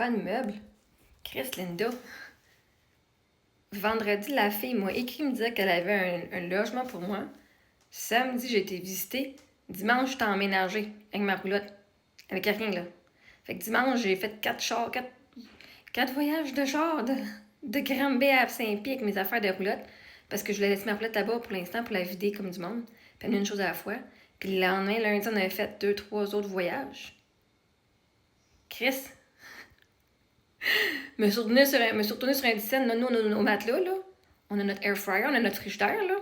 pas de meubles. Chris, Linda. Vendredi, la fille m'a écrit me disait qu'elle avait un logement pour moi. Samedi, j'ai été visiter. Dimanche, j'étais emménagée avec ma roulotte. Avec rien, là. Fait que dimanche, j'ai fait 4 voyages de char de Granby à Saint-Pie avec mes affaires de roulotte. Parce que je voulais laisser ma roulotte là-bas pour l'instant pour la vider comme du monde. Puis amener une chose à la fois. Puis le lendemain, lundi, on avait fait 2-3 autres voyages. Chris, me suis retournée sur un dizaine. Là, nous, on a nos matelas, là. On a notre air fryer, on a notre frigidaire, là.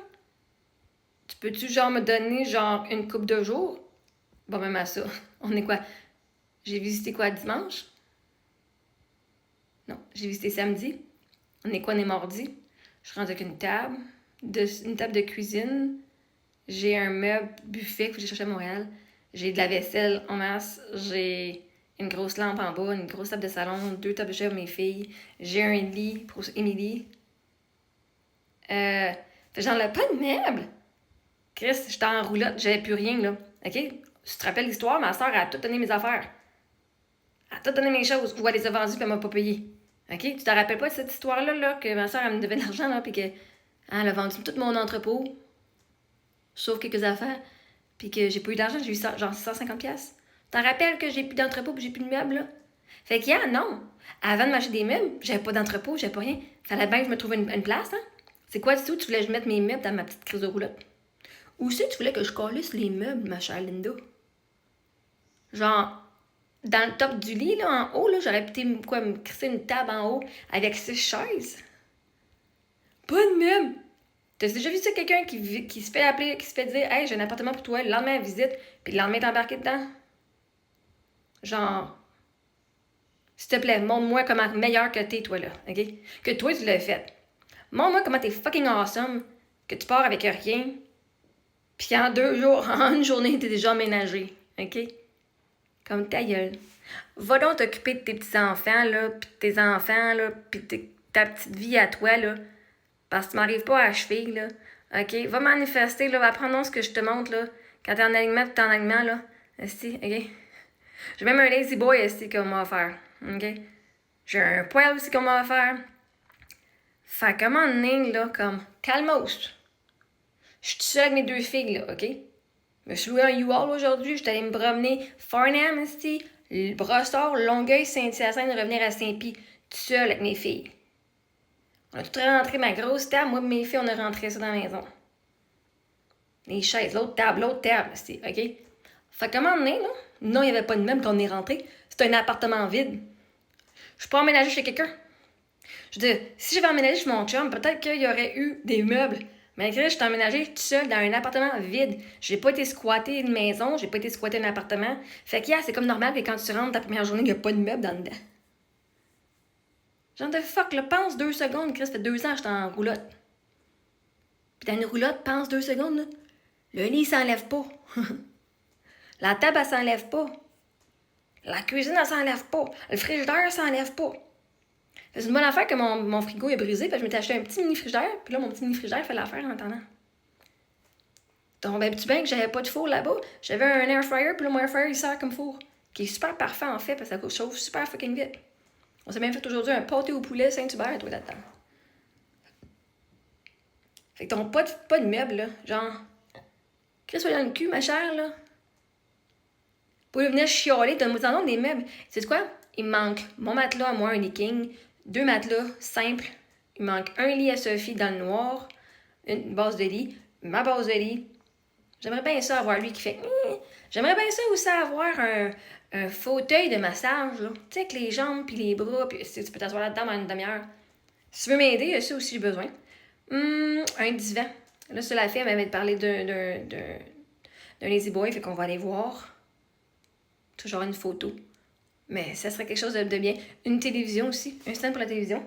Tu peux-tu, genre, me donner, genre, une coupe de jours? Bon, même à ça. On est quoi? J'ai visité quoi dimanche? Non, j'ai visité samedi. On est quoi? On est mardi. Je rentre avec une table de cuisine. J'ai un meuble buffet que j'ai cherché à Montréal. J'ai de la vaisselle en masse. J'ai une grosse lampe en bas, une grosse table de salon, 2 tables de chevet pour mes filles. J'ai un lit pour Émilie. J'en ai pas de meubles. Chris, j'étais en roulotte, j'avais plus rien, là. OK? Tu te rappelles l'histoire? Ma soeur a tout donné mes affaires. Elle a tout donné mes choses. Ou elle les a vendues puis elle m'a pas payé. OK? Tu te rappelles pas de cette histoire-là, là, que ma soeur, elle me devait de l'argent, là, puis qu'elle a vendu tout mon entrepôt, sauf quelques affaires, puis que j'ai pas eu d'argent, j'ai eu genre 650$. T'en rappelles que j'ai plus d'entrepôt puis j'ai plus de meubles, là? Fait que, non. Avant de m'acheter des meubles, j'avais pas d'entrepôt, j'avais pas rien. Fallait bien que je me trouve une place, hein? C'est quoi, du tout? Tu voulais que je mette mes meubles dans ma petite crise de roulotte? Ou si tu voulais que je calisse les meubles, ma chère Linda? Genre, dans le top du lit, là, en haut, là, j'aurais pu me crisser une table en haut avec 6 chaises. Pas de meubles! T'as déjà vu ça, quelqu'un qui se fait appeler, qui se fait dire « Hey, j'ai un appartement pour toi, le lendemain à visite, puis le lendemain t'es embarqué dedans? » Genre, s'il te plaît, montre-moi comment meilleur que t'es, toi, là, OK? Que toi, tu l'as fait. Montre-moi comment t'es fucking awesome, que tu pars avec rien, puis en 2 jours, en une journée, t'es déjà emménagé, OK? Comme ta gueule. Va donc t'occuper de tes petits-enfants, là, pis de tes enfants, là, pis de ta petite vie à toi, là. Parce que tu m'arrives pas à cheville, là. OK? Va manifester, là. Va prendre donc ce que je te montre, là. Quand t'es en alignement, t'es en alignement, là. Esti, OK? J'ai même un lazy boy, esti, qu'on m'a offert. OK? J'ai un poil aussi qu'on m'a offert. Fait qu'à un moment donné, là, comme, calmos. Je suis seule avec mes 2 filles, là, OK? Je me suis loué un U-Haul aujourd'hui. J'étais allée me promener Farnham, ici, Brossard, Longueuil, Saint-Hyacinthe, revenir à Saint-Pie, toute seule avec mes filles. On a tout rentré ma grosse table. Moi et mes filles, on a rentré ça dans la maison. Les chaises, l'autre table, ici, OK? Fait qu'à un moment donné, là, non, il n'y avait pas de meubles quand on est rentré. C'était un appartement vide. Je suis pas emménager chez quelqu'un. Je veux dire, si j'avais emménagé chez mon chum, peut-être qu'il y aurait eu des meubles. Mais je suis emménagée toute seule dans un appartement vide. J'ai pas été squatter une maison, j'ai pas été squatter un appartement. Fait que, c'est comme normal que quand tu rentres ta première journée, il n'y a pas de meubles dans dedans. Genre de fuck, là, pense 2 secondes, Chris, ça fait 2 ans que j'étais en roulotte. Pis dans une roulotte, pense 2 secondes, là. Le lit, il s'enlève pas. La table, elle s'enlève pas. La cuisine, elle s'enlève pas. Le frigidaire, elle s'enlève pas. C'est une bonne affaire que mon frigo est brisé, parce que je m'étais acheté un petit mini frigidaire, puis là, mon petit mini frigidaire fait l'affaire en attendant. Donc, ben, tu bien que j'avais pas de four là-bas. J'avais un air fryer, puis là, mon air fryer, il sert comme four. Qui est super parfait, en fait, parce que ça chauffe super fucking vite. On s'est même fait aujourd'hui un pâté au poulet Saint-Hubert, toi, là-dedans. Fait que t'as pas de meubles, là. Genre, Chris, sois dans le cul, ma chère, là. Pour venir chialer, t'as un des meubles. Tu sais quoi? Il me manque mon matelas à moi, un lit king, 2 matelas simples. Il me manque un lit à Sophie dans le noir, une base de lit, ma base de lit. J'aimerais bien ça avoir lui qui fait. J'aimerais bien ça aussi avoir un fauteuil de massage, là. Tu sais, avec les jambes puis les bras, puis tu peux t'asseoir là-dedans pendant une demi-heure. Si tu veux m'aider, ça aussi j'ai besoin. Un divan. Là, ça, la fille, elle m'avait parlé d'un lazy boy, fait qu'on va aller voir. Toujours une photo. Mais ça serait quelque chose de bien. Une télévision aussi. Un stand pour la télévision.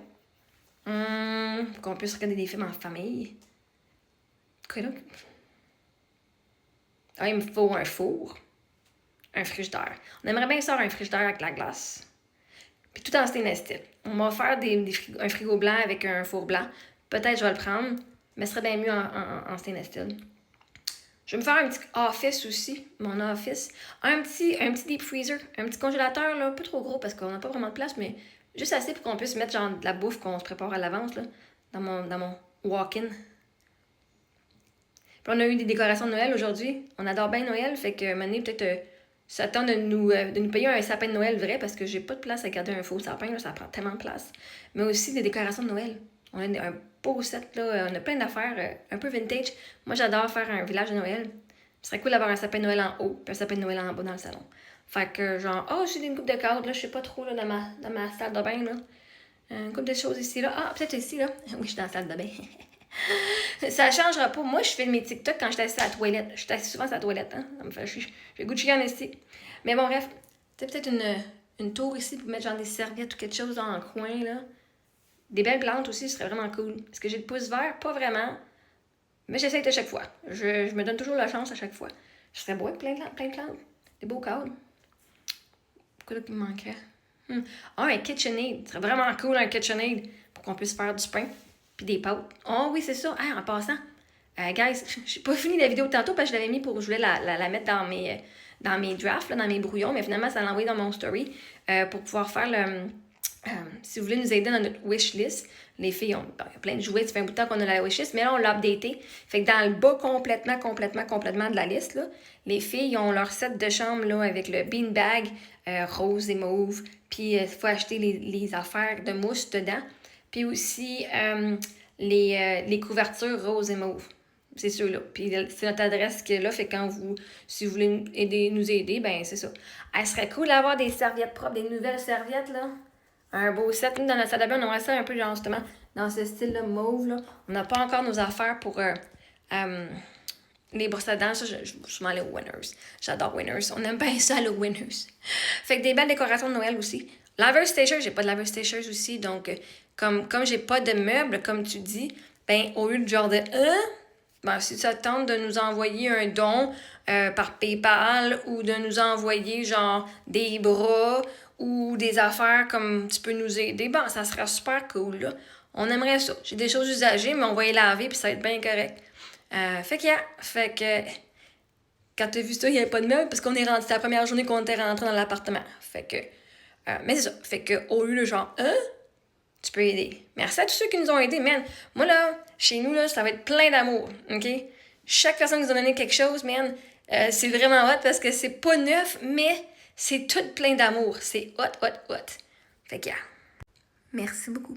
Qu'on puisse regarder des films en famille. Quoi donc? Ah, il me faut un four. Un frigidaire. On aimerait bien ça un frigidaire avec la glace. Puis tout en stainless steel. On va faire un frigo blanc avec un four blanc. Peut-être je vais le prendre, mais ce serait bien mieux en stainless steel. Je vais me faire un petit office aussi, mon office. Un petit deep freezer, un petit congélateur, là, pas trop gros parce qu'on n'a pas vraiment de place, mais juste assez pour qu'on puisse mettre genre de la bouffe qu'on se prépare à l'avance, là, dans mon walk-in. Puis on a eu des décorations de Noël aujourd'hui. On adore bien Noël, fait que maintenant, peut-être ça tente de nous payer un sapin de Noël vrai parce que j'ai pas de place à garder un faux sapin, là, ça prend tellement de place. Mais aussi des décorations de Noël. On a un beau set, là, on a plein d'affaires, un peu vintage. Moi, j'adore faire un village de Noël. Ce serait cool d'avoir un sapin de Noël en haut, puis un sapin de Noël en bas dans le salon. Fait que, genre, j'ai une coupe de cadres, là, je sais pas trop, là, dans ma salle de bain, là. Une couple de choses ici, là. Ah, peut-être ici, là. Oui, je suis dans la salle de bain. Ça changera pas. Moi, je fais mes TikTok quand je suis assise à la toilette. Je suis assise souvent à la toilette, hein. Ça me fait chier. J'ai le goût de chier en ici. Mais bon, bref. Tu peut-être une tour ici pour mettre genre des serviettes ou quelque chose dans le coin, là. Des belles plantes aussi, ce serait vraiment cool. Est-ce que j'ai le pouce vert? Pas vraiment. Mais j'essaye à chaque fois. Je me donne toujours la chance à chaque fois. Je serais beau avec plein de plantes. Des beaux cadres. Quoi d'autre qui me manquerait? Un KitchenAid. Ce serait vraiment cool un KitchenAid pour qu'on puisse faire du pain puis des pâtes. Oh oui, c'est ça. En passant, guys, j'ai pas fini la vidéo tantôt parce que je l'avais mis pour... Je voulais la mettre dans mes drafts, là, dans mes brouillons, mais finalement, ça l'a envoyé dans mon story pour pouvoir faire le... si vous voulez nous aider dans notre wishlist, les filles, il y a plein de jouets, ça fait un bout de temps qu'on a la wishlist, mais là, on l'a updaté. Fait que dans le bas complètement de la liste, là, les filles ont leur set de chambre là, avec le beanbag rose et mauve, puis il faut acheter les affaires de mousse dedans, puis aussi les couvertures rose et mauve. C'est ceux-là. Puis c'est notre adresse qui est là, fait que si vous voulez nous aider, ben c'est ça. Elle serait cool d'avoir des serviettes propres, des nouvelles serviettes, là. Un beau set. Nous, dans notre salle de bain, on aimerait ça un peu, genre, justement, dans ce style-là, mauve, là. On n'a pas encore nos affaires pour les brosses à dents. Ça, je souvent les Winners. J'adore Winners. On aime bien ça, le Winners. Fait que des belles décorations de Noël aussi. Laveuse station, j'ai pas de laveuse station aussi. Donc, comme j'ai pas de meubles, comme tu dis, ben, au lieu de genre de ben, si ça te tente de nous envoyer un don par PayPal ou de nous envoyer genre des bras ou des affaires comme tu peux nous aider, ben ça sera super cool, là. On aimerait ça. J'ai des choses usagées, mais on va les laver puis ça va être bien correct. Fait que quand t'as vu ça, il n'y avait pas de meubles parce qu'on est rentré, c'est la première journée qu'on était rentré dans l'appartement. Fait que, mais c'est ça. Fait que au lieu de genre, tu peux aider. Merci à tous ceux qui nous ont aidés, man. Moi, là, chez nous, là, ça va être plein d'amour, OK? Chaque personne qui nous a donné quelque chose, man, c'est vraiment hot parce que c'est pas neuf, mais c'est tout plein d'amour. C'est hot. Fait que, merci beaucoup.